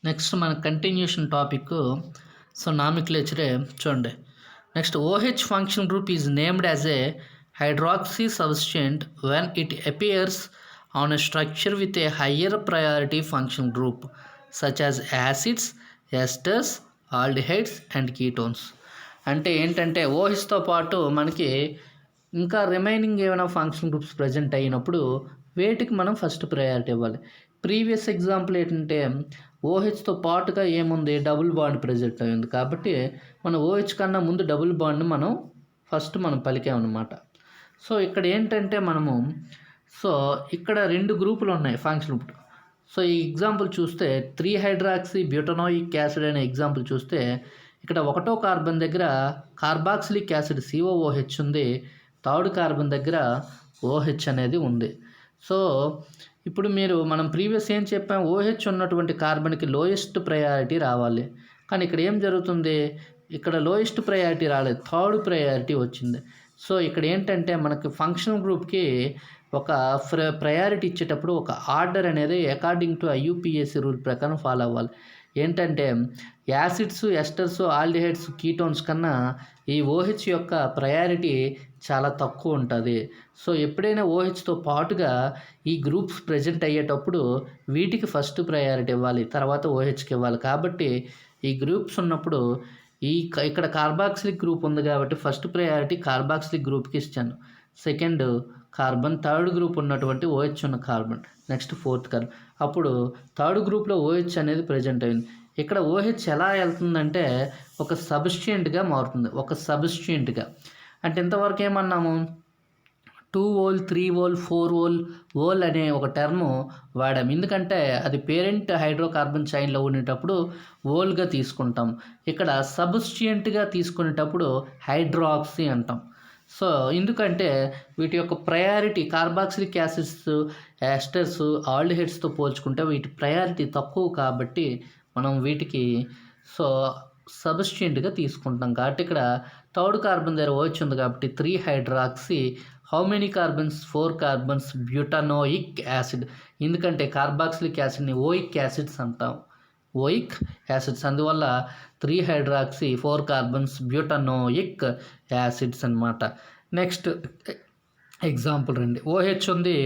Next మన continuation topic నామిక్లేచరే చూడండి. Next OH function group is named as a hydroxy substituent when it appears on a structure with a higher priority function group such as acids, esters, aldehydes and ketones. అంటే ఏంటంటే ఓహెచ్తో పాటు మనకి ఇంకా remaining ఏమైనా function groups present అయినప్పుడు వేటికి మనం first priority ఇవ్వాలి. ప్రీవియస్ ఎగ్జాంపుల్ ఏంటంటే ఓహెచ్తో పాటుగా ఏముంది, డబుల్ బాండ్ ప్రజెంట్ అయింది కాబట్టి మన ఓహెచ్ కన్నా ముందు డబుల్ బాండ్ని మనం పలికామన్నమాట. సో ఇక్కడ ఏంటంటే ఇక్కడ 2 గ్రూపులు ఉన్నాయి ఫంక్షన్ గ్రూప్. సో ఈ ఎగ్జాంపుల్ చూస్తే 3-హైడ్రాక్సీ బ్యూటనోయిక్ యాసిడ్ అనే ఎగ్జాంపుల్ చూస్తే ఇక్కడ 1వ కార్బన్ దగ్గర కార్బాక్సిలిక్ యాసిడ్ COOH ఉంది, 3rd కార్బన్ దగ్గర OH అనేది ఉంది. సో ఇప్పుడు మనం ప్రీవియస్ ఏం చెప్పాం, OH ఉన్నటువంటి కార్బన్కి లోయెస్ట్ ప్రయారిటీ రావాలి. కానీ ఇక్కడ ఏం జరుగుతుంది, ఇక్కడ లోయెస్ట్ ప్రయారిటీ రాలేదు, 3rd ప్రయారిటీ వచ్చింది. సో ఇక్కడ ఏంటంటే మనకి ఫంక్షన్ గ్రూప్కి ఒక ప్రయారిటీ ఇచ్చేటప్పుడు ఒక ఆర్డర్ అనేది అకార్డింగ్ టు IUPAC రూల్ ప్రకారం ఫాలో అవ్వాలి. ఏంటంటే యాసిడ్స్, ఎస్టర్స్, ఆల్డిహైడ్స్, కీటోన్స్ కన్నా ఈ OH యొక్క ప్రయారిటీ చాలా తక్కువ ఉంటుంది. సో ఎప్పుడైనా OHతో పాటుగా ఈ గ్రూప్స్ ప్రజెంట్ అయ్యేటప్పుడు వీటికి ఫస్ట్ ప్రయారిటీ ఇవ్వాలి, తర్వాత OHకి ఇవ్వాలి. కాబట్టి ఈ గ్రూప్స్ ఉన్నప్పుడు ఇక్కడ కార్బాక్సిలిక్ గ్రూప్ ఉంది కాబట్టి ఫస్ట్ ప్రయారిటీ కార్బాక్సిలిక్ గ్రూప్కి ఇచ్చాను. 2nd కార్బన్, 3rd గ్రూప్ ఉన్నటువంటి OH ఉన్న కార్బన్, నెక్స్ట్ 4th కార్బన్. అప్పుడు 3rd గ్రూప్లో OH అనేది ప్రజెంట్ అయింది. ఇక్కడ OH ఎలా వెళ్తుందంటే ఒక సబ్స్టిట్యూయెంట్గా మారుతుంది, ఒక సబ్స్టిట్యూయెంట్గా. అంటే ఇంతవరకు ఏమన్నాము, 2-ol, 3-ol, 4-ol అనే ఒక టర్ము వాడాము. ఎందుకంటే అది పేరెంట్ హైడ్రోకార్బన్ చైన్లో ఉండేటప్పుడు ఓల్గా తీసుకుంటాం. ఇక్కడ సబ్స్టిట్యూయెంట్గా తీసుకునేటప్పుడు హైడ్రాక్సీ అంటాం. సో ఎందుకంటే వీటి యొక్క ప్రయారిటీ కార్బాక్సిలిక్ యాసిడ్స్, ఎస్టర్స్, ఆల్డిహైడ్స్తో పోల్చుకుంటే వీటి ప్రయారిటీ తక్కువ కాబట్టి మనం వీటికి సబ్స్టిట్యూయెంట్గా తీసుకుంటాం. కాబట్టి ఇక్కడ 3rd కార్బన్ దగ్గర OH ఉంది కాబట్టి three hydroxy. How many carbons, 4 carbons butanoic acid. ఎందుకంటే కార్బాక్సిలిక్ యాసిడ్ని ఓయిక్ యాసిడ్స్ అంటాం, ఓయిక్ యాసిడ్స్. అందువల్ల 3-హైడ్రాక్సీ, 4 కార్బన్స్ బ్యూటనోయిక్ యాసిడ్స్ అన్నమాట. నెక్స్ట్ ఎగ్జాంపుల్ రండి. OH ఉంది,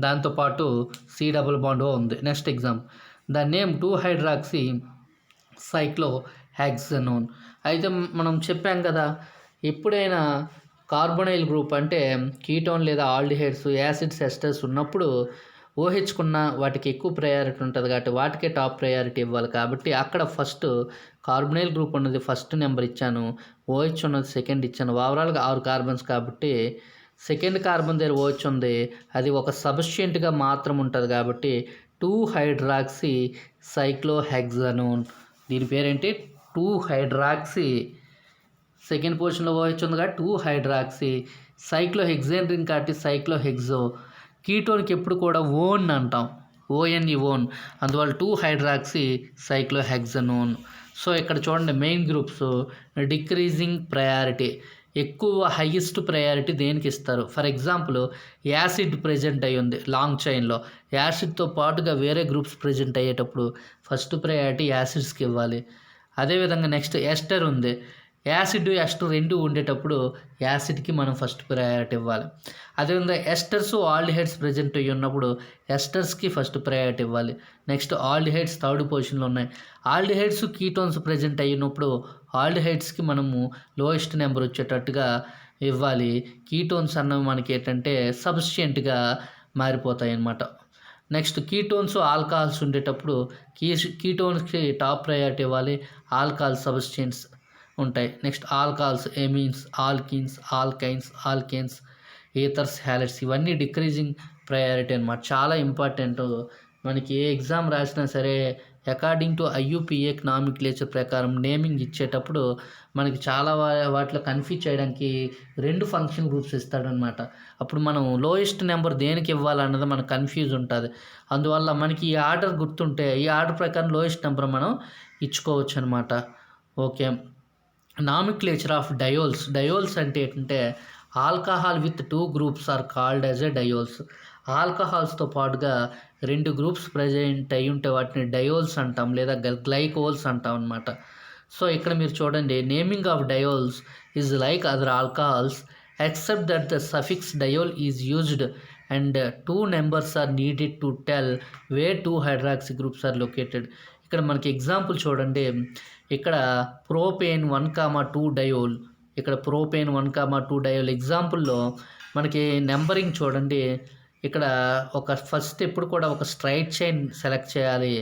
దాంతోపాటు C డబుల్ బాండ్ O ఉంది. Next example, the name two hydroxy cyclohexanone. అయితే మనం చెప్పాం కదా, ఎప్పుడైనా కార్బొనైల్ గ్రూప్ అంటే కీటోన్ లేదా ఆల్డిహైడ్స్, యాసిడ్స్, ఎస్టర్స్ ఉన్నప్పుడు ఓహెచ్కున్న వాటికి ఎక్కువ ప్రయారిటీ ఉంటుంది కాబట్టి వాటికే టాప్ ప్రయారిటీ ఇవ్వాలి. కాబట్టి అక్కడ ఫస్ట్ కార్బొనైల్ గ్రూప్ ఉన్నది ఫస్ట్ నెంబర్ ఇచ్చాను, OH ఉన్నది 2nd ఇచ్చాను. ఓవరాల్గా 6 కార్బన్స్ కాబట్టి 2nd కార్బన్ దగ్గర OH ఉంది, అది ఒక సబ్స్టిట్యూయెంట్గా మాత్రం ఉంటుంది కాబట్టి 2-హైడ్రాక్సీ సైక్లోహెక్సనోన్. దీని పేరేంటి, 2-హైడ్రాక్సీ. 2nd పొజిషన్లో OH ఉంది కాబట్టి 2-హైడ్రాక్సీ. సైక్లోహెక్సేన్ రింగ్ కాబట్టి సైక్లోహెక్సో. కీటోన్కి ఎప్పుడు కూడా ఓన్ అంటాం, ONE ఓన్. అందువల్ల 2-హైడ్రాక్సీ సైక్లోహెక్సనోన్. సో ఇక్కడ చూడండి, మెయిన్ గ్రూప్స్ డిక్రీజింగ్ ప్రయారిటీ, ఎక్కువ హైయెస్ట్ ప్రయారిటీ దేనికి ఇస్తారు. ఫర్ ఎగ్జాంపుల్ యాసిడ్ ప్రజెంట్ అయ్యి ఉంది లాంగ్ చైన్లో, యాసిడ్తో పాటుగా వేరే గ్రూప్స్ ప్రజెంట్ అయ్యేటప్పుడు ఫస్ట్ ప్రయారిటీ యాసిడ్స్కి ఇవ్వాలి. అదేవిధంగా నెక్స్ట్ ఎస్టర్ ఉంది, యాసిడ్, ఎస్టర్ 2 ఉండేటప్పుడు యాసిడ్కి మనం ఫస్ట్ ప్రయారిటీ ఇవ్వాలి. అదేవిధంగా ఎస్టర్స్, ఆల్డిహైడ్స్ ప్రజెంట్ అయ్యి ఉన్నప్పుడు ఎస్టర్స్కి ఫస్ట్ ప్రయారిటీ ఇవ్వాలి. నెక్స్ట్ ఆల్డిహైడ్స్ 3rd పొజిషన్లో ఉన్నాయి. ఆల్డిహైడ్స్, కీటోన్స్ ప్రజెంట్ అయినప్పుడు ఆల్డిహైడ్స్కి మనము లోయెస్ట్ నెంబర్ వచ్చేటట్టుగా ఇవ్వాలి. కీటోన్స్ అన్నవి మనకి ఏంటంటే సబ్స్టిట్యూయెంట్గా మారిపోతాయి అన్నమాట. నెక్స్ట్ కీటోన్స్, ఆల్కహాల్స్ ఉండేటప్పుడు కీటోన్స్కి టాప్ ప్రయారిటీ ఇవ్వాలి, ఆల్కహాల్ సబ్స్టిట్యూయెంట్స్ ఉంటాయి. Next alcohols, ఎమీన్స్, alkynes, alkynes, alkanes, ఈథర్స్, halides ఇవన్నీ డిక్రీజింగ్ ప్రయారిటీ అన్నమాట. చాలా ఇంపార్టెంట్. మనకి ఏ ఎగ్జామ్ రాసినా సరే అకార్డింగ్ టు IUPAC నామిక్లేచర్ ప్రకారం నేమింగ్ ఇచ్చేటప్పుడు మనకి చాలా వాటిలో కన్ఫ్యూజ్ చేయడానికి 2 ఫంక్షన్ గ్రూప్స్ ఇస్తాడనమాట. అప్పుడు మనం లోయెస్ట్ నెంబర్ దేనికి ఇవ్వాలన్నది మనకు కన్ఫ్యూజ్ ఉంటుంది. అందువల్ల మనకి ఈ ఆర్డర్ గుర్తుంటే ఈ ఆర్డర్ ప్రకారం లోయెస్ట్ నెంబర్ మనం ఇచ్చుకోవచ్చు అనమాట. Okay. Nomenclature of diols. Diols అంటే ఏంటంటే alcohol with 2 groups are called as a diols. ఆల్కహాల్స్తో పాటుగా 2 గ్రూప్స్ ప్రెజెంట్ అయి ఉంటే వాటిని డయోల్స్ అంటాం లేదా గ్లైకోల్స్ అంటాం అనమాట. సో ఇక్కడ మీరు చూడండి, naming of diols is like other alcohols except that the suffix diol is used and 2 numbers are needed to tell where 2 hydroxy groups are located. ఇక్కడ మనకి ఎగ్జాంపుల్ చూడండి, ఇక్కడ ప్రోపేన్ 1,2 డయోల్, ఇక్కడ ప్రోపేన్ 1,2 డయోల్ ఎగ్జాంపుల్లో మనకి నెంబరింగ్ చూడండి. ఇక్కడ first ఎప్పుడు కూడా ఒక స్ట్రైట్ చైన్ సెలెక్ట్ చేయాలి.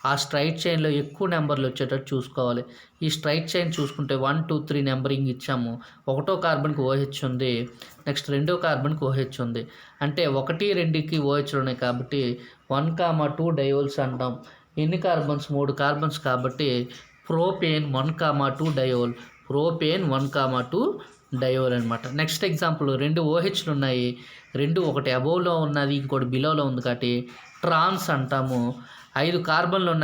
ఆ స్ట్రైట్ చైన్లో ఎక్కువ నెంబర్లు వచ్చేటట్టు చూసుకోవాలి. ఈ స్ట్రైట్ చైన్ చూసుకుంటే 1, 2, 3 నెంబరింగ్ ఇచ్చాము. 1వ కార్బన్కి OH ఉంది, నెక్స్ట్ 2వ కార్బన్కి OH ఉంది. అంటే 1, 2కి OH ఉన్నాయి కాబట్టి 1,2 డయోల్స్ అంటాం. ఎన్ని కార్బన్స్? 3 కార్బన్స్ కాబట్టి ప్రోపేన్ 1,2 డయోల్, ప్రోపేన్ 1,2 డయోల్ అనమాట. నెక్స్ట్ ఎగ్జాంపుల్ 2 OHలు ఉన్నాయి, ఒకటి అబోవ్లో ఉన్నది ఇంకోటి బిలోలో ఉంది కాబట్టి ట్రాన్స్ అంటాము. 5 కార్బన్లు ఉన్నాయి.